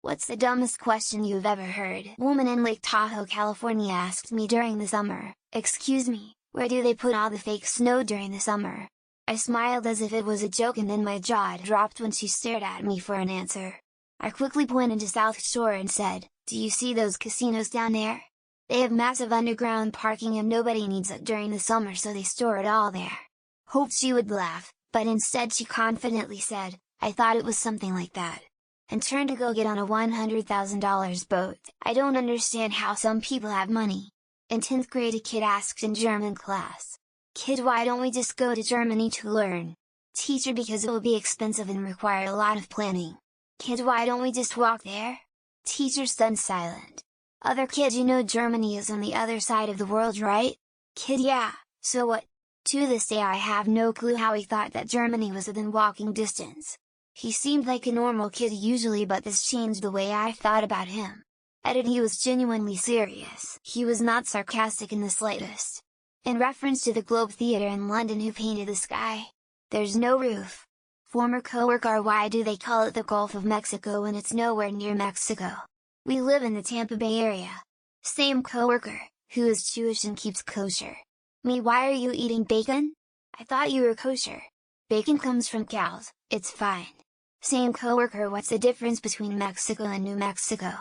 What's the dumbest question you've ever heard? Woman in Lake Tahoe, California asked me during the summer, "Excuse me, where do they put all the fake snow during the summer?" I smiled as if it was a joke and then my jaw dropped when she stared at me for an answer. I quickly pointed to South Shore and said, "Do you see those casinos down there? They have massive underground parking and nobody needs it during the summer, so they store it all there." Hoped she would laugh, but instead she confidently said, "I thought it was something like that," and turned to go get on a $100,000 boat. I don't understand how some people have money. In 10th grade a kid asked in German class, "Kid, why don't we just go to Germany to learn?" Teacher, "Because it will be expensive and require a lot of planning." Kid, "Why don't we just walk there?" Teacher stunned silent. Other kid, "You know Germany is on the other side of the world, right?" Kid, "Yeah, so what?" To this day I have no clue how he thought that Germany was within walking distance. He seemed like a normal kid usually, but this changed the way I thought about him. Edit: He was genuinely serious. He was not sarcastic in the slightest. In reference to the Globe Theatre in London, who painted the sky? There's no roof. Former coworker: Why do they call it the Gulf of Mexico when it's nowhere near Mexico? We live in the Tampa Bay area. Same coworker, who is Jewish and keeps kosher. Me: Why are you eating bacon? I thought you were kosher. Bacon comes from cows, it's fine. Same coworker: What's the difference between Mexico and New Mexico?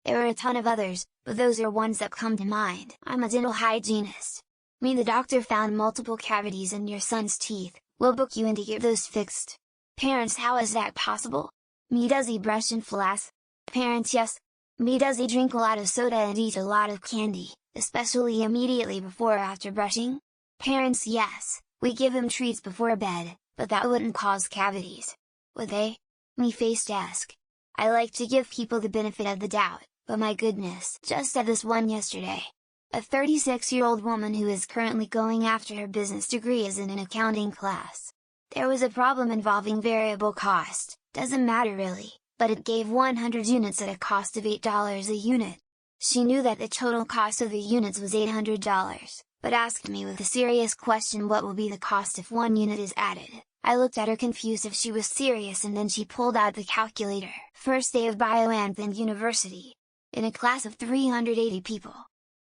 There are a ton of others, but those are ones that come to mind. I'm a dental hygienist. Me: The doctor found multiple cavities in your son's teeth, we'll book you in to get those fixed. Parents: How is that possible? Me: Does he brush and floss? Parents: Yes. Me: Does he drink a lot of soda and eat a lot of candy, especially immediately before or after brushing? Parents: Yes, we give him treats before bed, but that wouldn't cause cavities. Would they? Me: Face desk. I like to give people the benefit of the doubt, but my goodness, just said this one yesterday. A 36-year-old woman who is currently going after her business degree is in an accounting class. There was a problem involving variable cost, doesn't matter really, but it gave 100 units at a cost of $8 a unit. She knew that the total cost of the units was $800, but asked me with a serious question, "What will be the cost if one unit is added?" I looked at her confused if she was serious, and then she pulled out the calculator. First day of Bioanthon University. In a class of 380 people.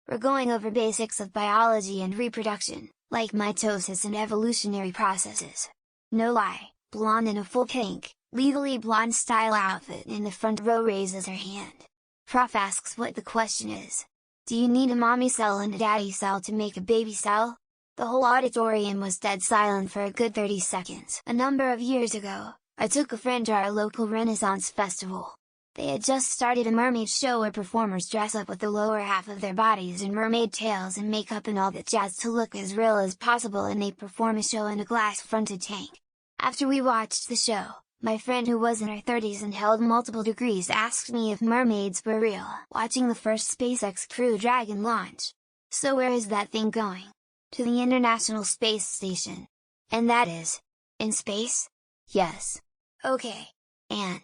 We're going over basics of biology and reproduction, like mitosis and evolutionary processes. No lie, blonde in a full pink, Legally Blonde style outfit in the front row raises her hand. Prof asks what the question is. Do you need a mommy cell and a daddy cell to make a baby cell? The whole auditorium was dead silent for a good 30 seconds. A number of years ago, I took a friend to our local Renaissance festival. They had just started a mermaid show where performers dress up with the lower half of their bodies in mermaid tails and makeup and all that jazz to look as real as possible, and they perform a show in a glass-fronted tank. After we watched the show, my friend, who was in her 30s and held multiple degrees, asked me if mermaids were real. Watching the first SpaceX Crew Dragon launch. So where is that thing going? To the International Space Station. And that is in space? Yes. Okay. And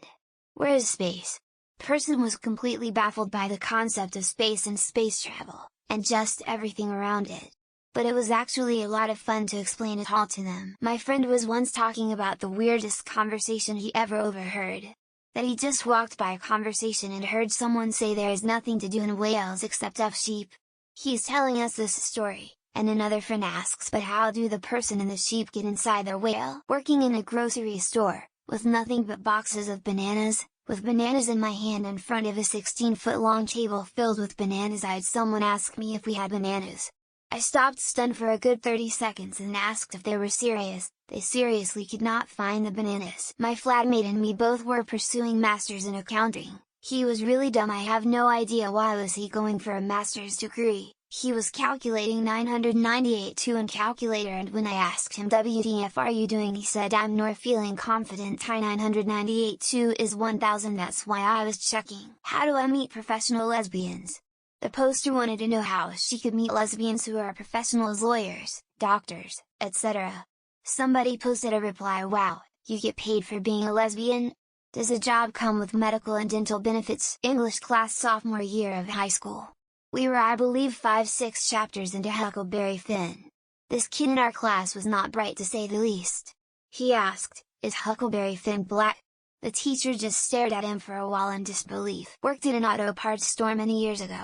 where is space? Person was completely baffled by the concept of space and space travel, and just everything around it. But it was actually a lot of fun to explain it all to them. My friend was once talking about the weirdest conversation he ever overheard. That he just walked by a conversation and heard someone say there is nothing to do in Wales except have sheep. He's telling us this story, and another friend asks, but how do the person and the sheep get inside their whale? Working in a grocery store, with nothing but boxes of bananas, with bananas in my hand in front of a 16-foot long table filled with bananas, I had someone ask me if we had bananas. I stopped stunned for a good 30 seconds and asked if they were serious. They seriously could not find the bananas. My flatmate and me both were pursuing masters in accounting. He was really dumb. I have no idea why was he going for a master's degree. He was calculating 998 in calculator, and when I asked him, "WTF are you doing?" he said, "I'm nor feeling confident. 998 is 1000, that's why I was checking." How do I meet professional lesbians? The poster wanted to know how she could meet lesbians who are professional as lawyers, doctors, etc. Somebody posted a reply, "Wow, you get paid for being a lesbian? Does a job come with medical and dental benefits?" English class, sophomore year of high school. We were, I believe, 5-6 chapters into Huckleberry Finn. This kid in our class was not bright to say the least. He asked, "Is Huckleberry Finn black?" The teacher just stared at him for a while in disbelief. Worked at an auto parts store many years ago.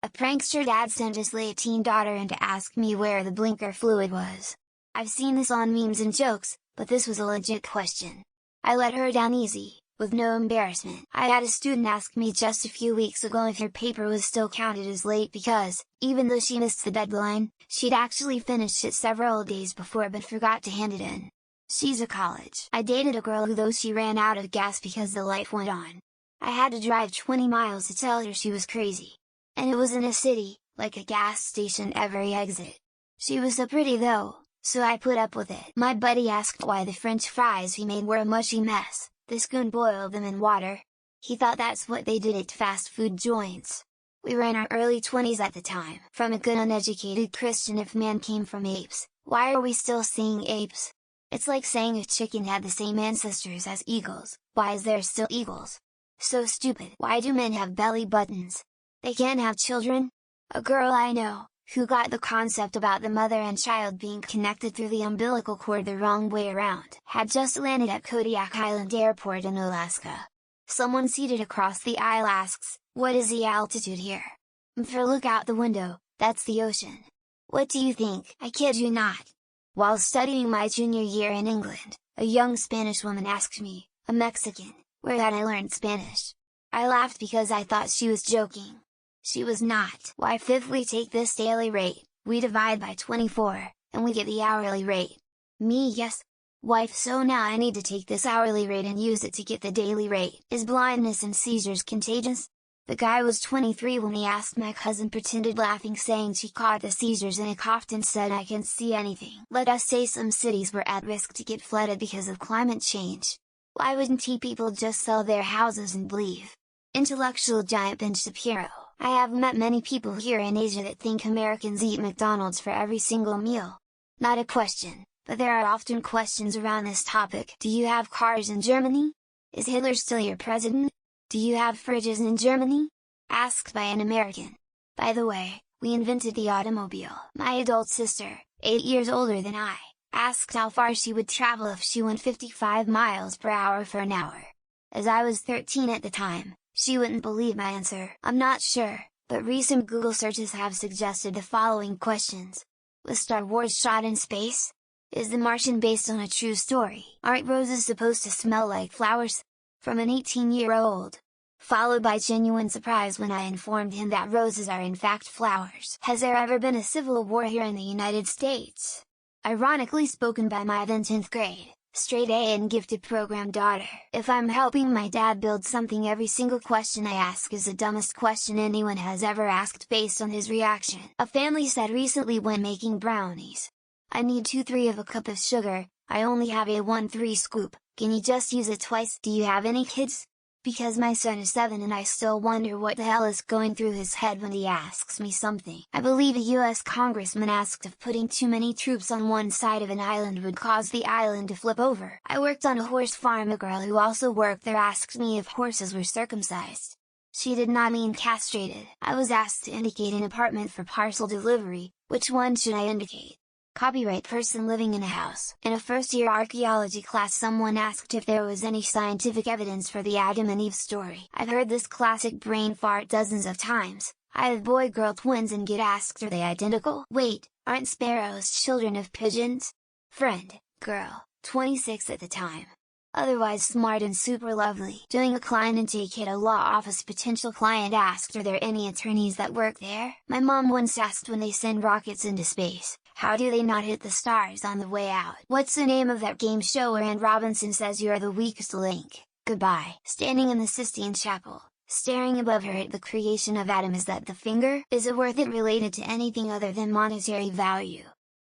A prankster dad sent his late teen daughter in to ask me where the blinker fluid was. I've seen this on memes and jokes, but this was a legit question. I let her down easy, with no embarrassment. I had a student ask me just a few weeks ago if her paper was still counted as late because, even though she missed the deadline, she'd actually finished it several days before but forgot to hand it in. She's a college. I dated a girl who though she ran out of gas because the light went on. I had to drive 20 miles to tell her she was crazy. And it was in a city, like a gas station every exit. She was so pretty though, so I put up with it. My buddy asked why the French fries he made were a mushy mess. This goon boiled them in water. He thought that's what they did at fast food joints. We were in our early 20s at the time. From a good uneducated Christian, if man came from apes, why are we still seeing apes? It's like saying if chicken had the same ancestors as eagles, why is there still eagles? So stupid. Why do men have belly buttons? They can't have children? A girl I know, who got the concept about the mother and child being connected through the umbilical cord the wrong way around, had just landed at Kodiak Island Airport in Alaska. Someone seated across the aisle asks, "What is the altitude here?" For look out the window, that's the ocean. What do you think? I kid you not. While studying my junior year in England, a young Spanish woman asked me, a Mexican, where had I learned Spanish? I laughed because I thought she was joking. She was not. Why, fifth, we take this daily rate, we divide by 24, and we get the hourly rate. Me, yes. Wife, so now I need to take this hourly rate and use it to get the daily rate. Is blindness and seizures contagious? The guy was 23 when he asked. My cousin pretended laughing, saying she caught the seizures, and I coughed and said I can't see anything. Let us say some cities were at risk to get flooded because of climate change. Why wouldn't people just sell their houses and leave? Intellectual giant Ben Shapiro. I have met many people here in Asia that think Americans eat McDonald's for every single meal. Not a question, but there are often questions around this topic. Do you have cars in Germany? Is Hitler still your president? Do you have fridges in Germany? Asked by an American. By the way, we invented the automobile. My adult sister, 8 years older than I, asked how far she would travel if she went 55 miles per hour for an hour. As I was 13 at the time, she wouldn't believe my answer. I'm not sure, but recent Google searches have suggested the following questions. Was Star Wars shot in space? Is The Martian based on a true story? Aren't roses supposed to smell like flowers? From an 18-year-old. Followed by genuine surprise when I informed him that roses are in fact flowers. Has there ever been a civil war here in the United States? Ironically spoken by my then 10th grade, straight A and gifted program daughter. If I'm helping my dad build something, every single question I ask is the dumbest question anyone has ever asked based on his reaction. A family said recently when making brownies, "I need 2/3 of a cup of sugar, I only have a 1/3 scoop, can you just use it twice?" Do you have any kids? Because my son is 7 and I still wonder what the hell is going through his head when he asks me something. I believe a US congressman asked if putting too many troops on one side of an island would cause the island to flip over. I worked on a horse farm. A girl who also worked there asked me if horses were circumcised. She did not mean castrated. I was asked to indicate an apartment for parcel delivery. Which one should I indicate? Copyright person living in a house. In a first-year archaeology class, someone asked if there was any scientific evidence for the Adam and Eve story. I've heard this classic brain fart dozens of times. I have boy-girl twins and get asked, are they identical? Wait, aren't sparrows children of pigeons? Friend, girl, 26 at the time. Otherwise smart and super lovely. Doing a client intake at a law office. Potential client asked, are there any attorneys that work there? My mom once asked, when they send rockets into space, how do they not hit the stars on the way out? What's the name of that game show where Ann Robinson says you're the weakest link? Goodbye. Standing in the Sistine Chapel, staring above her at the creation of Adam. Is that the finger? Is it worth it? Related to anything other than monetary value.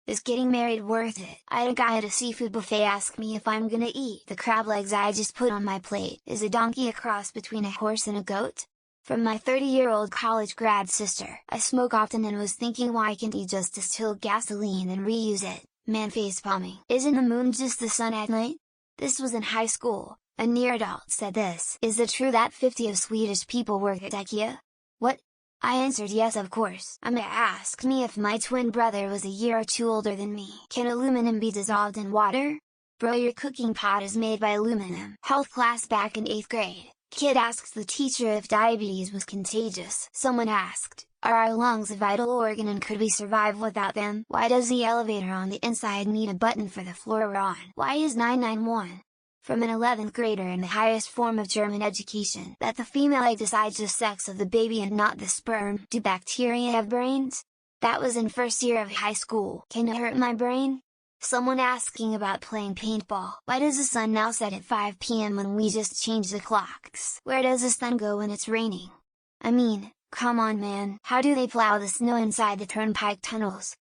Is getting married worth it? I had a guy at a seafood buffet ask me if I'm gonna eat the crab legs I just put on my plate. Is a donkey a cross between a horse and a goat? From my 30-year-old college grad sister. I smoke often and was thinking, why can't he just distill gasoline and reuse it? Man, face palming. Isn't the moon just the sun at night? This was in high school. A near adult said this. Is it true that 50 of Swedish people work at IKEA? What? I answered yes, of course. Amma asked me if my twin brother was a year or two older than me. Can aluminum be dissolved in water? Bro, your cooking pot is made by aluminum. Health class back in 8th grade. Kid asks the teacher if diabetes was contagious. Someone asked, are our lungs a vital organ and could we survive without them? Why does the elevator on the inside need a button for the floor we're on? Why is 991? From an 11th grader in the highest form of German education, that the female egg decides the sex of the baby and not the sperm. Do bacteria have brains? That was in first year of high school. Can it hurt my brain? Someone asking about playing paintball. Why does the sun now set at 5 p.m. when we just changed the clocks? Where does the sun go when it's raining? I mean, come on man, how do they plow the snow inside the turnpike tunnels?